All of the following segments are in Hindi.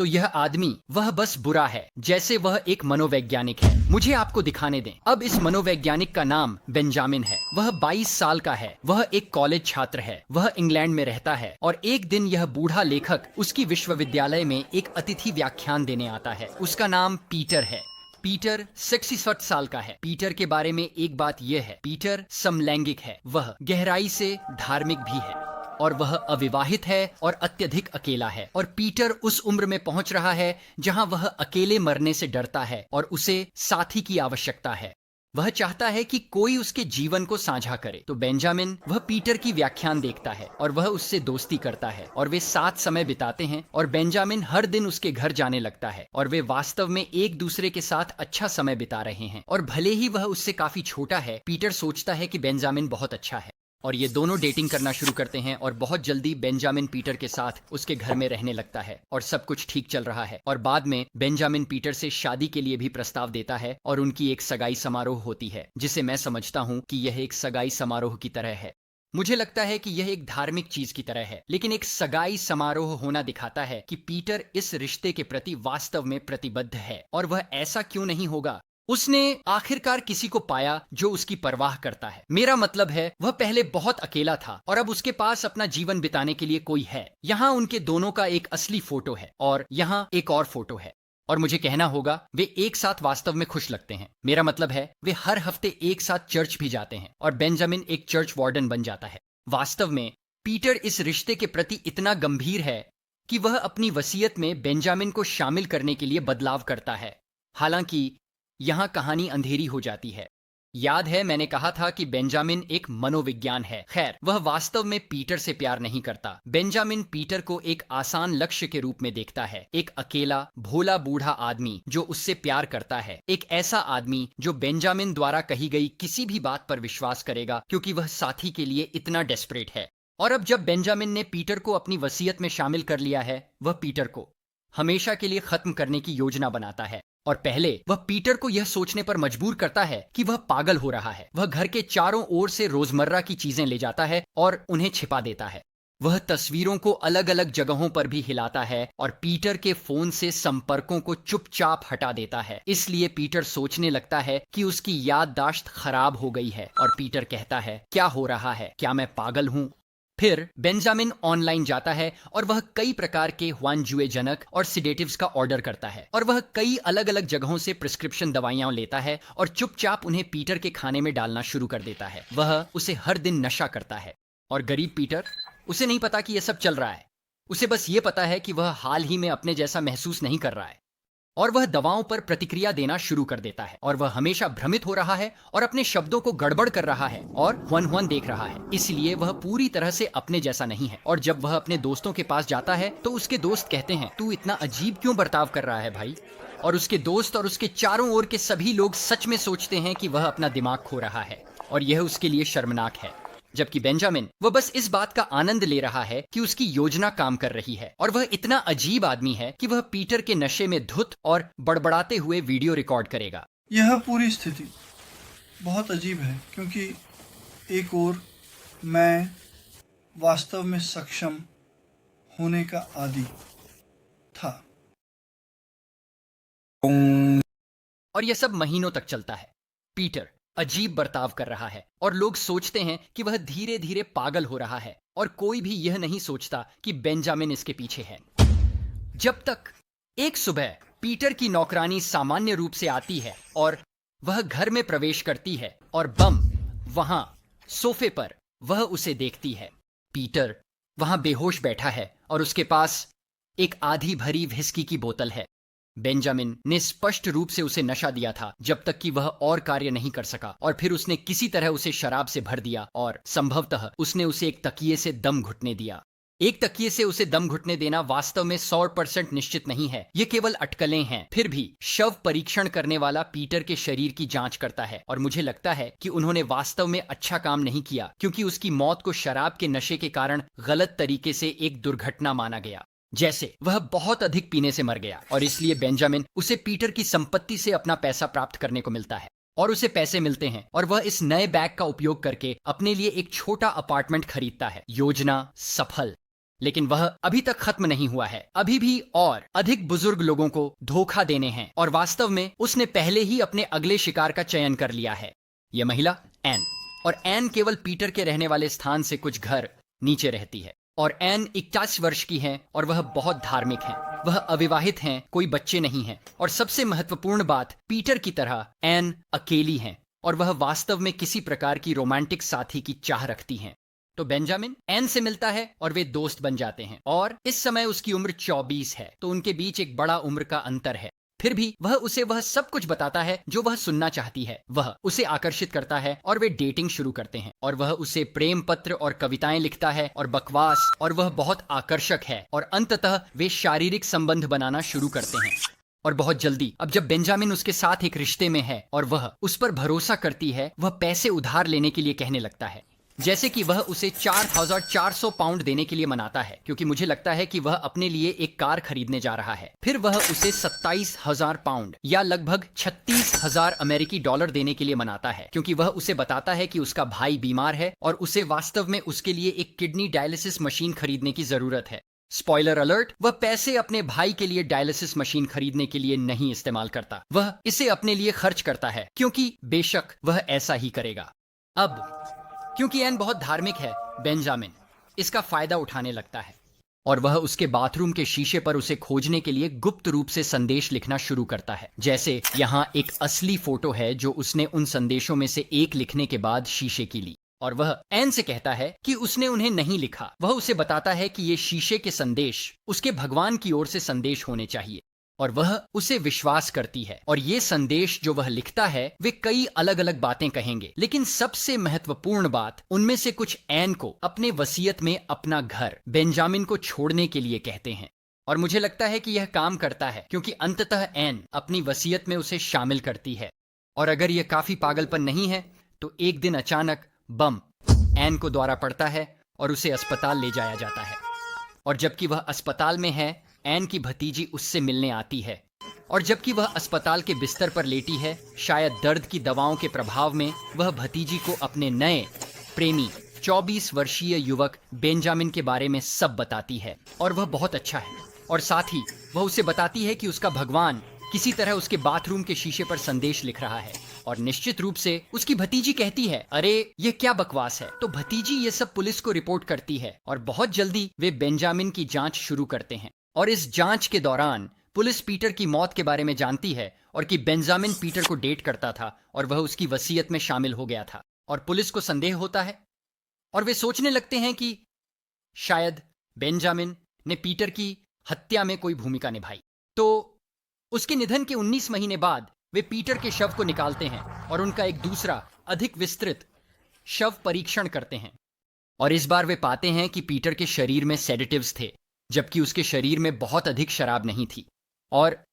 तो यह आदमी वह बस बुरा है, जैसे वह एक मनोवैज्ञानिक है। मुझे आपको दिखाने दें। अब इस मनोवैज्ञानिक का नाम बेंजामिन है। वह 22 साल का है। वह एक कॉलेज छात्र है। वह इंग्लैंड में रहता है और एक दिन यह बूढ़ा लेखक उसकी विश्वविद्यालय में एक अतिथि व्याख्यान देने आता है। उसका नाम पीटर है। पीटर 66 साल का है। पीटर के बारे में एक बात यह है, पीटर समलैंगिक है। वह गहराई से धार्मिक भी है और वह अविवाहित है और अत्यधिक अकेला है। और पीटर उस उम्र में पहुंच रहा है जहां वह अकेले मरने से डरता है और उसे साथी की आवश्यकता है। वह चाहता है कि कोई उसके जीवन को साझा करे। तो बेंजामिन वह पीटर की व्याख्यान देखता है और वह उससे दोस्ती करता है और वे साथ समय बिताते हैं। और बेंजामिन हर दिन उसके घर जाने लगता है और वे वास्तव में एक दूसरे के साथ अच्छा समय बिता रहे हैं। और भले ही वह उससे काफी छोटा है, पीटर सोचता है कि बेंजामिन बहुत अच्छा है और ये दोनों डेटिंग करना शुरू करते हैं। और बहुत जल्दी बेंजामिन पीटर के साथ उसके घर में रहने लगता है और सब कुछ ठीक चल रहा है। और बाद में बेंजामिन पीटर से शादी के लिए भी प्रस्ताव देता है और उनकी एक सगाई समारोह होती है, जिसे मैं समझता हूँ कि यह एक सगाई समारोह की तरह है। मुझे लगता है कि यह एक धार्मिक चीज की तरह है, लेकिन एक सगाई समारोह होना दिखाता है कि पीटर इस रिश्ते के प्रति वास्तव में प्रतिबद्ध है। और वह ऐसा क्यों नहीं होगा? उसने आखिरकार किसी को पाया जो उसकी परवाह करता है। मेरा मतलब है, वह पहले बहुत अकेला था और अब उसके पास अपना जीवन बिताने के लिए कोई है। यहाँ उनके दोनों का एक असली फोटो है और यहाँ एक और फोटो है। और मुझे कहना होगा, वे एक साथ वास्तव में खुश लगते हैं। मेरा मतलब है, वे हर हफ्ते एक साथ चर्च भी जाते हैं और बेंजामिन एक चर्च वार्डन बन जाता है। वास्तव में पीटर इस रिश्ते के प्रति इतना गंभीर है कि वह अपनी वसीयत में बेंजामिन को शामिल करने के लिए बदलाव करता है। हालांकि यहां कहानी अंधेरी हो जाती है। याद है, मैंने कहा था कि बेंजामिन एक मनोविज्ञान है। खैर, वह वास्तव में पीटर से प्यार नहीं करता। बेंजामिन पीटर को एक आसान लक्ष्य के रूप में देखता है। एक अकेला भोला बूढ़ा आदमी जो उससे प्यार करता है। एक ऐसा आदमी जो बेंजामिन द्वारा कही गई किसी भी बात पर विश्वास करेगा, क्योंकि वह साथी के लिए इतना डेस्परेट है। और अब जब बेंजामिन ने पीटर को अपनी वसीयत में शामिल कर लिया है, वह पीटर को हमेशा के लिए खत्म करने की योजना बनाता है। और पहले वह पीटर को यह सोचने पर मजबूर करता है कि वह पागल हो रहा है। वह घर के चारों ओर से रोजमर्रा की चीजें ले जाता है और उन्हें छिपा देता है। वह तस्वीरों को अलग अलग जगहों पर भी हिलाता है और पीटर के फोन से संपर्कों को चुपचाप हटा देता है। इसलिए पीटर सोचने लगता है कि उसकी याददाश्त खराब हो गई है। और पीटर कहता है, क्या हो रहा है? क्या मैं पागल हूं? फिर बेंजामिन ऑनलाइन जाता है और वह कई प्रकार के ह्वानजुएजनक और सिडेटिव्स का ऑर्डर करता है। और वह कई अलग अलग जगहों से प्रिस्क्रिप्शन दवाइयां लेता है और चुपचाप उन्हें पीटर के खाने में डालना शुरू कर देता है। वह उसे हर दिन नशा करता है। और गरीब पीटर, उसे नहीं पता कि यह सब चल रहा है। उसे बस ये पता है कि वह हाल ही में अपने जैसा महसूस नहीं कर रहा है। और वह दवाओं पर प्रतिक्रिया देना शुरू कर देता है और वह हमेशा भ्रमित हो रहा है और अपने शब्दों को गड़बड़ कर रहा है और हुन देख रहा है। इसलिए वह पूरी तरह से अपने जैसा नहीं है। और जब वह अपने दोस्तों के पास जाता है तो उसके दोस्त कहते हैं, तू इतना अजीब क्यों बर्ताव कर रहा है भाई? और उसके दोस्त और उसके चारों ओर के सभी लोग सच में सोचते हैं कि वह अपना दिमाग खो रहा है और यह उसके लिए शर्मनाक है। जबकि बेंजामिन वह बस इस बात का आनंद ले रहा है कि उसकी योजना काम कर रही है। और वह इतना अजीब आदमी है कि वह पीटर के नशे में धुत और बड़बड़ाते हुए वीडियो रिकॉर्ड करेगा। यह पूरी स्थिति बहुत अजीब है, क्योंकि एक ओर मैं वास्तव में सक्षम होने का आदी था और यह सब महीनों तक चलता है। पीटर अजीब बर्ताव कर रहा है और लोग सोचते हैं कि वह धीरे धीरे पागल हो रहा है। और कोई भी यह नहीं सोचता कि बेंजामिन इसके पीछे है। जब तक एक सुबह पीटर की नौकरानी सामान्य रूप से आती है और वह घर में प्रवेश करती है और बम वहां सोफे पर वह उसे देखती है। पीटर वहां बेहोश बैठा है और उसके पास एक आधी भरी व्हिस्की की बोतल है। बेंजामिन ने स्पष्ट रूप से उसे नशा दिया था जब तक कि वह और कार्य नहीं कर सका। और फिर उसने किसी तरह उसे शराब से भर दिया और संभवतः उसने उसे एक तकिए से दम घुटने दिया। एक तकिए से उसे दम घुटने देना वास्तव में 100% निश्चित नहीं है, ये केवल अटकलें हैं। फिर भी शव परीक्षण करने वाला पीटर के शरीर की जांच करता है और मुझे लगता है कि उन्होंने वास्तव में अच्छा काम नहीं किया, क्योंकि उसकी मौत को शराब के नशे के कारण गलत तरीके से एक दुर्घटना माना गया, जैसे वह बहुत अधिक पीने से मर गया। और इसलिए बेंजामिन उसे पीटर की संपत्ति से अपना पैसा प्राप्त करने को मिलता है और उसे पैसे मिलते हैं और वह इस नए बैग का उपयोग करके अपने लिए एक छोटा अपार्टमेंट खरीदता है। योजना सफल। लेकिन वह अभी तक खत्म नहीं हुआ है। अभी भी और अधिक बुजुर्ग लोगों को धोखा देने हैं और वास्तव में उसने पहले ही अपने अगले शिकार का चयन कर लिया है। यह महिला एन, और एन केवल पीटर के रहने वाले स्थान से कुछ घर नीचे रहती है। और एन 21 वर्ष की है और वह बहुत धार्मिक है। वह अविवाहित हैं, कोई बच्चे नहीं हैं, और सबसे महत्वपूर्ण बात, पीटर की तरह एन अकेली हैं और वह वास्तव में किसी प्रकार की रोमांटिक साथी की चाह रखती हैं। तो बेंजामिन एन से मिलता है और वे दोस्त बन जाते हैं। और इस समय उसकी उम्र 24 है, तो उनके बीच एक बड़ा उम्र का अंतर है। फिर भी वह उसे वह सब कुछ बताता है जो वह सुनना चाहती है। वह उसे आकर्षित करता है और वे डेटिंग शुरू करते हैं। और वह उसे प्रेम पत्र और कविताएं लिखता है और बकवास, और वह बहुत आकर्षक है। और अंततः वे शारीरिक संबंध बनाना शुरू करते हैं। और बहुत जल्दी, अब जब बेंजामिन उसके साथ एक रिश्ते में है और वह उस पर भरोसा करती है, वह पैसे उधार लेने के लिए कहने लगता है। जैसे कि वह उसे 4,400 पाउंड देने के लिए मनाता है, क्योंकि मुझे लगता है कि वह अपने लिए एक कार खरीदने जा रहा है। फिर वह उसे 27,000 पाउंड या लगभग 36,000 अमेरिकी डॉलर देने के लिए मनाता है, क्योंकि वह उसे बताता है कि उसका भाई बीमार है और उसे वास्तव में उसके लिए एक किडनी डायलिसिस मशीन खरीदने की जरूरत है। स्पॉइलर अलर्ट, वह पैसे अपने भाई के लिए डायलिसिस मशीन खरीदने के लिए नहीं इस्तेमाल करता। वह इसे अपने लिए खर्च करता है, क्योंकि बेशक वह ऐसा ही करेगा। अब क्योंकि एन बहुत धार्मिक है, बेंजामिन इसका फायदा उठाने लगता है और वह उसके बाथरूम के शीशे पर उसे खोजने के लिए गुप्त रूप से संदेश लिखना शुरू करता है। जैसे यहाँ एक असली फोटो है जो उसने उन संदेशों में से एक लिखने के बाद शीशे की ली। और वह एन से कहता है कि उसने उन्हें नहीं लिखा। वह उसे बताता है कि ये शीशे के संदेश उसके भगवान की ओर से संदेश होने चाहिए, और वह उसे विश्वास करती है। और ये संदेश जो वह लिखता है, वे कई अलग अलग बातें कहेंगे, लेकिन सबसे महत्वपूर्ण बात, उनमें से कुछ एन को अपने वसीयत में अपना घर बेंजामिन को छोड़ने के लिए कहते हैं। और मुझे लगता है कि यह काम करता है, क्योंकि अंततः एन अपनी वसीयत में उसे शामिल करती है। और अगर यह काफी पागलपन नहीं है, तो एक दिन अचानक बम एन को द्वारा पड़ता है और उसे अस्पताल ले जाया जाता है। और जबकि वह अस्पताल में है, एन की भतीजी उससे मिलने आती है। और जबकि वह अस्पताल के बिस्तर पर लेटी है, शायद दर्द की दवाओं के प्रभाव में, वह भतीजी को अपने नए प्रेमी 24 वर्षीय युवक बेंजामिन के बारे में सब बताती है। और वह बहुत अच्छा है। और साथ ही वह उसे बताती है कि उसका भगवान किसी तरह उसके बाथरूम के शीशे पर संदेश लिख रहा है। और निश्चित रूप से उसकी भतीजी कहती है, अरे ये क्या बकवास है। तो भतीजी ये सब पुलिस को रिपोर्ट करती है और बहुत जल्दी वे बेंजामिन की जांच शुरू करते हैं। और इस जांच के दौरान पुलिस पीटर की मौत के बारे में जानती है और कि बेंजामिन पीटर को डेट करता था और वह उसकी वसीयत में शामिल हो गया था। और पुलिस को संदेह होता है और वे सोचने लगते हैं कि शायद बेंजामिन ने पीटर की हत्या में कोई भूमिका निभाई। तो उसके निधन के 19 महीने बाद वे पीटर के शव को निकालते हैं और उनका एक दूसरा अधिक विस्तृत शव परीक्षण करते हैं। और इस बार वे पाते हैं कि पीटर के शरीर में सेडेटिव्स थे, जबकि उसके शरीर में बहुत अधिक शराब नहीं थी, और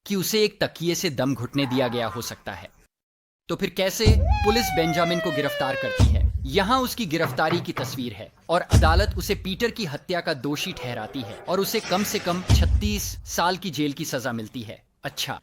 कि उसे एक तकिए से दम घुटने दिया गया हो सकता है। तो फिर कैसे पुलिस बेंजामिन को गिरफ्तार करती है? यहाँ उसकी गिरफ्तारी की तस्वीर है और अदालत उसे पीटर की हत्या का दोषी ठहराती है और उसे कम से कम 36 साल की जेल की सजा मिलती है। अच्छा,